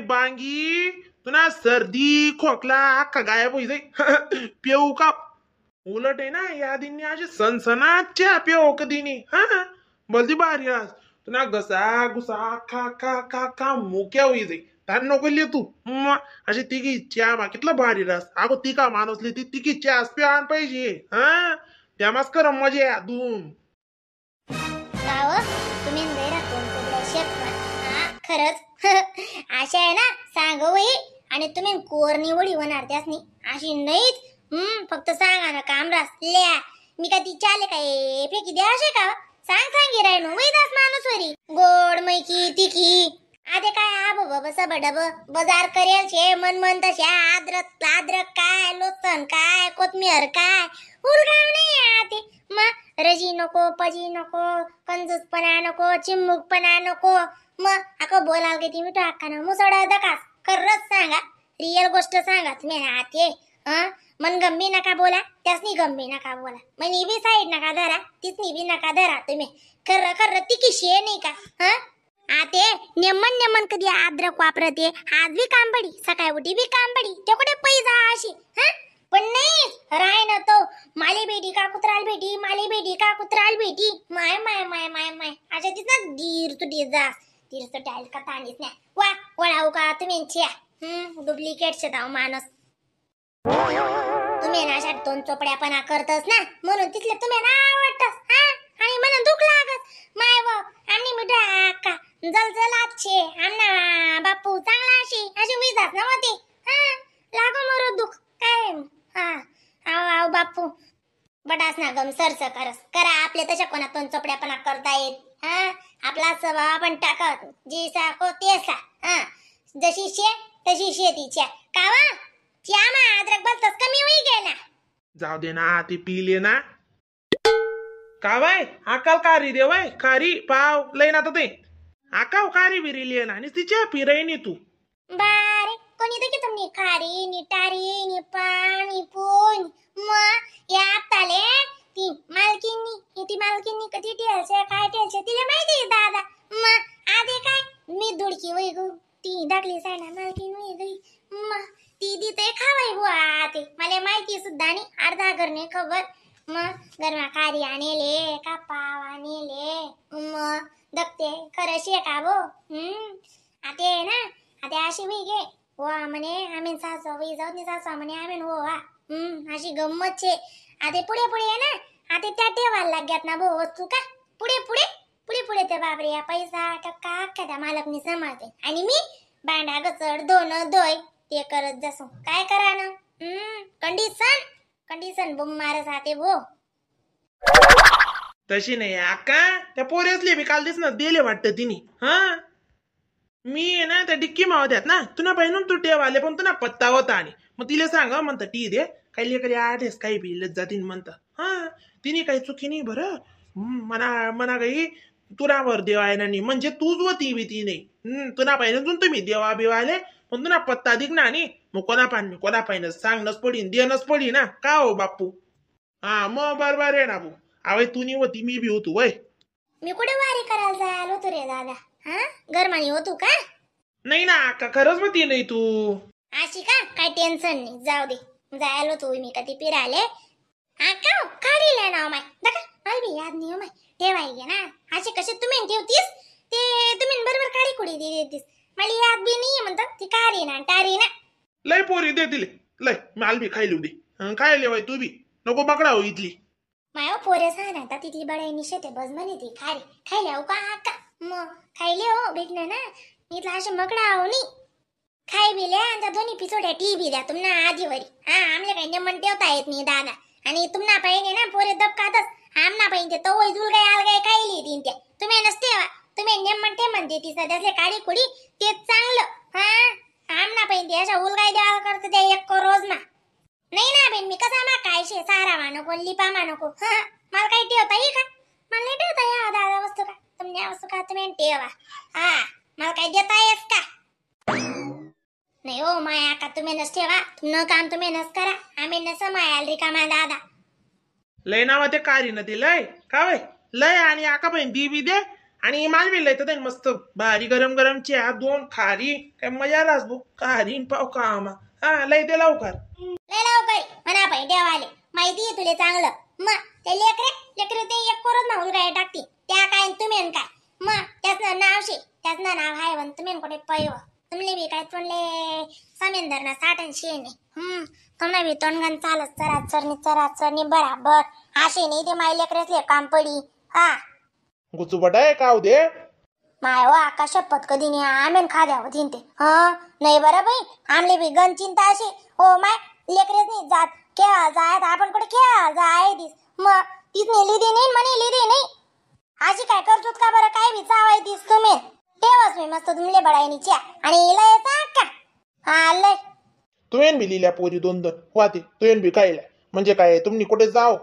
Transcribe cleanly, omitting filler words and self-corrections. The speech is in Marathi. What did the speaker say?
बांगी तुला सर्दी खोकला अख्खा गायब होई जाई पिऊ का उलट आहे ना या दिनी अशी सनसनाट चहा पिऊ कधी नाही हा बोलती भारी रास तुला घसा घुसा खा खा खा खा मोक्या होई जाई ताण नको लिह तू अशी तिघी चहा मा कितला भारी रास अगो तिका माणूस लिहिती तिघी चहा प्यान पाहिजे हा त्यामाच कर मजा या धूम तुम्ही खरंच अशा आहे ना सांग वही आणि तुम्ही कोरणी वडी होणार त्यासनी अशी नाहीच फक्त सांगा ना काम रसल्या मी का ती चाले काय फेकी द्या असे का सांग राय नो वैदास माणूस वरी गोड मैकी तिखी आदे काय हा बब सबडब बाजार करेल छे मन तशा अद्रक काय लसण काय कोथमीर काय उलगाव नाही आते मग रजी नको पजी नको कंजूसपणा नको चिमुकपणा नको मग आको बोलाल की ती मिठू अक्का ना मुसडा दकास खरंच सांगा रिअल गोष्ट सांगा तुम्ही आते मन गंभी नका बोला त्यासनी गंभी नका बोला मनी बी साईड नका धरा तिसनी बी नका धरा तुम्ही खरं तिकी शे नाही का आते नेमन कधी अद्रक वापरते आज बी काम पडी सकाळी उठी बी काम पडी ते कुठे पैसा अशी पण नाही राय ना तो माली बेटी का कुत्राल बेटी माली बेटी का कुत्राल बेटी माय माय माय माय माय अच्छा तिचा धीर तुटी जा तीर तो टाइल का ताणीच नाही वा वळाऊ का तुम्ही छ्या डुप्लिकेट शेताव माणूस तुम्ही ना अशा दोन चोपड्यापणा करतस ना म्हणून तिथले तुम्ही ना आवडतस आणि म्हणून दुख लागत माय व आम्ही मिठा अक्का जलजलात छे आमना बापू चांगला अशी विजात ना होते लागो मरो दुख काय आव बापू बडास ना गम सरस करस करा आपले तशा कोणातून चोपड्यापणा करता येत आपला स्वभाव आपण टाकत जीसा को तेसा जशी शे तशी शेतीच्या कावा च्यामा अद्रक बलतस कमी होई गेला जाऊ दे ना ती पिले ना का बाय अकाल कारी दे वय कारी पाव लय ना ते आकाव कारी बिरी लिये ना आणि तिच्या पिरई नी तू बारे कोणी देखी तुमनी खारी नी टारी नी पाणी पोन म या ताले ती मालकीनी कधी टेलचे काय टेलचे तिला माहिती दादा म आदे काय मी दुडकी वय गो ती दाखली सायना मालकीन वय गई म ती दिते खावाय बुवा आते मला माहिती सुद्धा नी अर्धा करणे खबर मग गरमा खारी आणेले का पाव आणेले मग दखते खरं शेका बो आते ना आते अशी वी गे वा म्हणे आम्ही सासू वी जाऊ नी सासू म्हणे आम्ही हो वा अशी गंमत छे आते पुढे ना आते त्या टेवायला लाग्यात ना बो वस्तू का पुढे ते बापरे या पैसा टक्का अख्ख्या त्या मालकनी सांभाळते आणि मी भांडा गचड दोन दोय ते करत जसो काय करा ना कंडिशन बुम मारस आते भो तशी नाही अक्का त्या पोरेसले बी काल दिसणार दिले वाटतं तिने मी ना त्या डिक्की मावत्यात ना तुला बहिणून तू टेव आले पण तुला पत्ता होता आणि मग तिला सांग म्हणतं टी दे काही लेकरी आठेस काही बी जातीन म्हणतं तिने काही चुकी नाही बरं मना काही तुरावर देव आहे ना म्हणजे तूच व ती बी ती नाही तुला पाहिजे तुम्ही देवा बिवाले पण तुला पत्ता दिक ना आणि मग कोणा पाहिजे सांगणंच पडीन देणंच पडी ना का हो बापू मग बरोबर आहे ना भाऊ आवय तू नाही होती मी बी होतो वय मी कुठे वारी करायला जायला होतो रे दादा गरमानी होतो का नाही ना का खरंच मग ती नाही तू अशी का काय टेन्शन नाही जाऊ दे जायला होतो मी कधी फिरायले का काढीले ना माय दाखा मला बी याद नाही माय ठेवाय गे ना असे कसे तुम्ही ठेवतीस ते तुम्ही बरोबर काढी कुडी देतीस मला याद बी नाही म्हणतात ती कारी ना टारी ना लय पोरी दे दिले लय माल बी खायलू दे खायले वय तू बी नको बकडा हो इथली मायो पोरे सांगता तिथली बडाईनी शेते बस म्हणे ती खायल्या हो का मग खायले हो भेटणं ना इथला असे मकडा हो नी खाय बिल्या आणि दोन्ही पिचोड्या टी बी द्या तुम्हाला आधीवरी आमल्या काही नेमन ठेवता येत नाही दादा आणि तुम्हाला पाहिजे ना पोरे दबकातच आमना पाहिजे तो जुल गाय आलगाय खायली तीन त्या तुम्ही नसते तुम्ही नेमन ठे म्हणते ती सध्यातले काळी कुडी तेच चांगलं आमना पाहिजे अशा उलगाय द्यायला करते त्या एक रोज ना नाही ना बेन मी कसा मा काय शे सारा मानको लिपा मानको मला काही ठेवता येईल का मला नाही ठेवता या दादा वस्तू का तुमने वस्तू का तुम्ही ठेवा मला काही देता येस का नाही हो माया का तुम्ही नस ठेवा न काम तुम्ही नस करा आम्ही नस माया रिकामा दादा लय नावा ते कारी न ती लय का वय लय आणि आका बहीण दी बी दे आणि मालवेल तर मस्त भारी गरम गरम चहा 2 खारी काय मजा आलास भाऊ खारी न पाव कामा हा लय दे लवकर लय लवकर म्हणा पाय देवाले माहिती आहे तुले चांगलं मग ते लेकरे ते एक करून माहून काय टाकते त्या काय न तुम्ही न काय मग त्याचं नाव शे त्याचं नाव आहे वन तुम्ही न कुठे पैव तुमले बी काय तुमले समेंदर ना साठन शे ने तुम्हाला बी तोंडगण चालत चराचरणी बराबर असे नाही ते माय लेकरेसले काम पडी हा गुचुबट आहे काव दे माय हो आका शपथ कधी नाही आमेन खा द्यावं ते नाही बरं बाई आमले बी गण चिंता अशी हो माय लेकरेच नाही जात खेळा जायत आपण कुठे खेळा जाय दिस मग तीच नेली दे नाही म्हणे लिदी नाही आजी काय करतोत का बरं काय बी चावाय दिस तुम्ही तेव्हाच मी मस्त तुमले बडायनी च्या आणि हिला येता का हा लय तुयन बी लिहिल्या पोरी 2-2 वाते तुयन बी कायला म्हणजे काय तुम्ही कुठे जाव